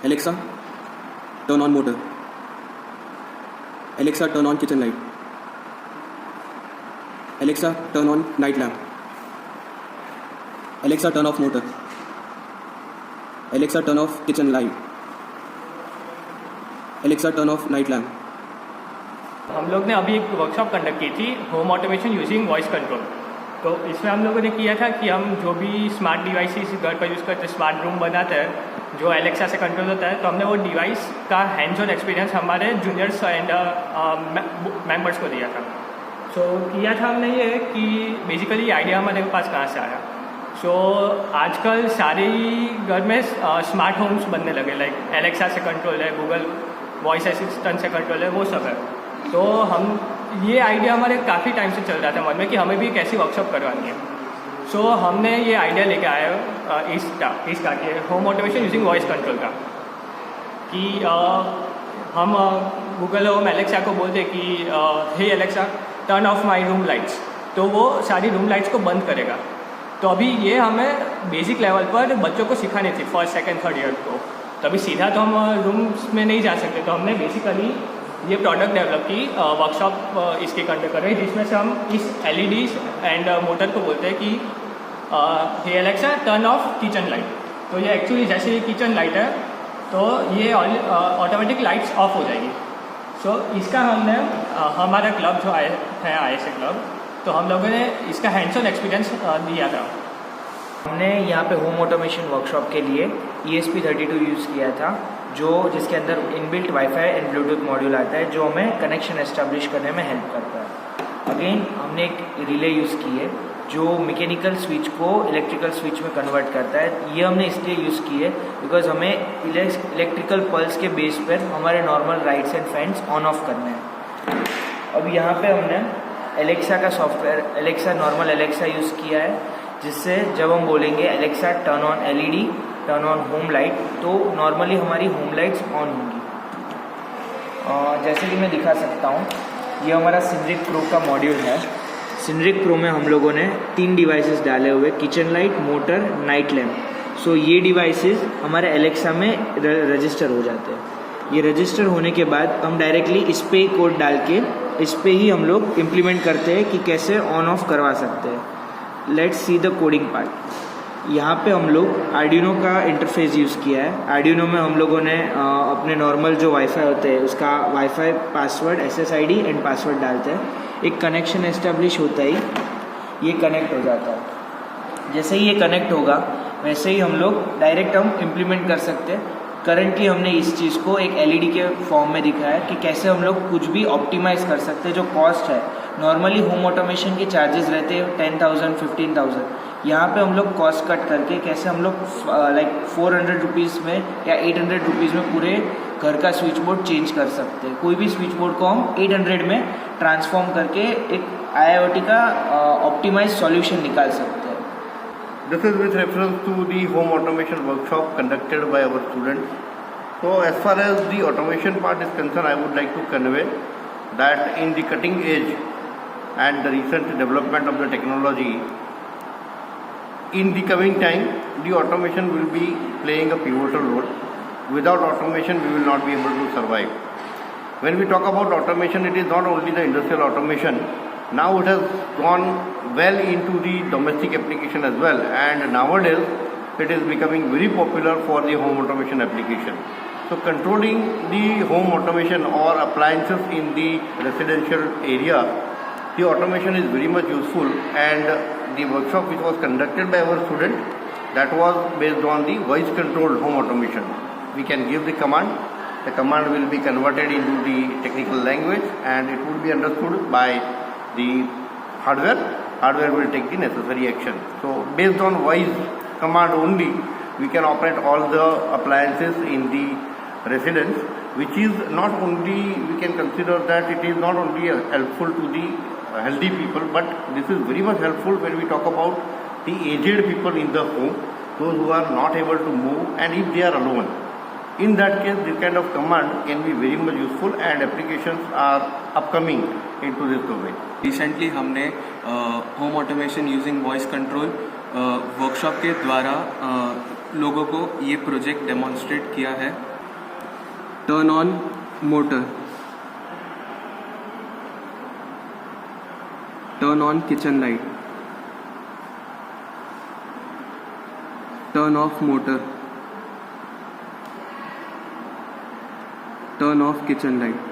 Alexa, turn on motor. Alexa, turn on kitchen light. Alexa, turn on night lamp. Alexa, turn off motor. Alexa, turn off kitchen light. Alexa, turn off night lamp. हम लोग ने अभी एक workshop conduct की थी home automation using voice control. तो इसमें हम लोगों ने किया था कि हम जो भी स्मार्ट डिवाइसेस घर पर यूज़ करते हैं, स्मार्ट रूम बनाते हैं जो एलेक्सा से कंट्रोल होता है, तो हमने वो डिवाइस का हैंड्स ऑन एक्सपीरियंस हमारे जूनियर्स एंड मेंबर्स को दिया था। सो किया था हमने ये कि बेसिकली आइडिया हमारे पास कहाँ से आया। सो आजकल सारे ही घर में स्मार्ट होम्स बनने लगे, लाइक एलेक्सा से कंट्रोल है, गूगल वॉइस असिस्टेंट से कंट्रोल है, वो सब है। तो हम ये आइडिया हमारे काफ़ी टाइम से चल रहा था मन में कि हमें भी एक ऐसी वर्कशॉप करवानी है। सो हमने ये आइडिया लेके आए इसका कि home automation using voice control का, कि हम गूगल होम एलेक्सा को बोलते कि hey Alexa turn off my room lights, तो वो सारी रूम लाइट्स को बंद करेगा। तो अभी ये हमें बेसिक लेवल पर बच्चों को सिखानी थी, फर्स्ट सेकंड थर्ड ईयर को। तो अभी सीधा तो हम रूम्स में नहीं जा सकते, तो हमने बेसिकली ये प्रोडक्ट डेवलप की, वर्कशॉप इसकी कंडक्ट कर रही है, जिसमें से हम इस एलईडीज एंड मोटर को बोलते हैं कि hey Alexa turn off kitchen light. तो ये एक्चुअली जैसे ये किचन लाइट है तो ये ऑटोमेटिक लाइट्स ऑफ हो जाएगी। सो इसका हमने हमारा क्लब जो है ISA क्लब, तो हम लोगों ने इसका हैंड्स ऑन एक्सपीरियंस दिया था। हमने यहाँ पे होम ऑटोमेशन वर्कशॉप के लिए ESP32 यूज़ किया था, जिसके अंदर inbuilt wifi and Bluetooth module आता है जो हमें कनेक्शन एस्टेब्लिश करने में हेल्प करता है। अगेन हमने एक रिले यूज़ की है जो मैकेनिकल स्विच को इलेक्ट्रिकल स्विच में कन्वर्ट करता है। ये हमने इसलिए यूज़ की है बिकॉज हमें इलेक्ट्रिकल पल्स के बेस पर हमारे normal lights and fans on off करने हैं। अब यहाँ पे हमने एलेक्सा का सॉफ्टवेयर नॉर्मल एलेक्सा यूज़ किया है, जिससे जब हम बोलेंगे Alexa turn on LED, turn on home light, तो नॉर्मली हमारी होम लाइट्स ऑन होंगी। जैसे कि मैं दिखा सकता हूँ, ये हमारा सिनरिक प्रो का मॉड्यूल है। सिनरिक प्रो में हम लोगों ने 3 डिवाइसेस डाले हुए, kitchen light, motor, night lamp. So ये डिवाइसेस हमारे एलेक्सा में रजिस्टर हो जाते हैं। ये रजिस्टर होने के बाद हम डायरेक्टली इस पे ही कोड डाल के इस पे ही हम लोग इम्प्लीमेंट करते हैं कि कैसे ऑन ऑफ करवा सकते हैं। Let's see the coding part. यहाँ पे हम लोग आर्डिनो का इंटरफेस यूज़ किया है। आर्डिनो में हम लोगों ने अपने नॉर्मल जो वाईफाई होते हैं उसका wifi password, SSID and password डालते हैं। एक कनेक्शन एस्टेब्लिश होता ही ये कनेक्ट हो जाता है। जैसे ही ये कनेक्ट होगा वैसे ही हम लोग डायरेक्ट इम्प्लीमेंट कर सकते हैं। करंटली हमने इस चीज़ को एक LED के फॉर्म में दिखाया है कि कैसे हम लोग कुछ भी ऑप्टिमाइज़ कर सकते हैं। जो कॉस्ट है, नॉर्मली होम ऑटोमेशन के चार्जेस रहते हैं 10,000 15,000, यहाँ पे हम लोग कॉस्ट कट करके कैसे हम लोग लाइक 400 रुपीज़ में या 800 रुपीज़ में पूरे घर का स्विच बोर्ड चेंज कर सकते हैं। कोई भी स्विच बोर्ड को हम 800 में ट्रांसफॉर्म करके एक IoT का ऑप्टिमाइज सॉल्यूशन निकाल सकते हैं। This is with reference to the home automation workshop conducted by our students. So as far as the automation part is concerned, I would like to convey that in the cutting edge and the recent development of the technology, in the coming time, the automation will be playing a pivotal role. Without automation, we will not be able to survive. When we talk about automation, it is not only the industrial automation. Now it has gone well into the domestic application as well, and nowadays it is becoming very popular for the home automation application. So controlling the home automation or appliances in the residential area, the automation is very much useful, and the workshop which was conducted by our student, that was based on the voice controlled home automation. We can give the command will be converted into the technical language and it would be understood by the hardware will take the necessary action. So based on voice command only, we can operate all the appliances in the residence, which is not only, we can consider that it is not only helpful to the healthy people, but this is very much helpful when we talk about the aged people in the home, those who are not able to move, and if they are alone. In that case, this kind of command can be very much useful, and applications are upcoming into this domain. Recently हमने home automation using voice control workshop के द्वारा लोगों को ये project demonstrate किया है। turn on motor, turn on kitchen light, turn off motor, turn off kitchen light.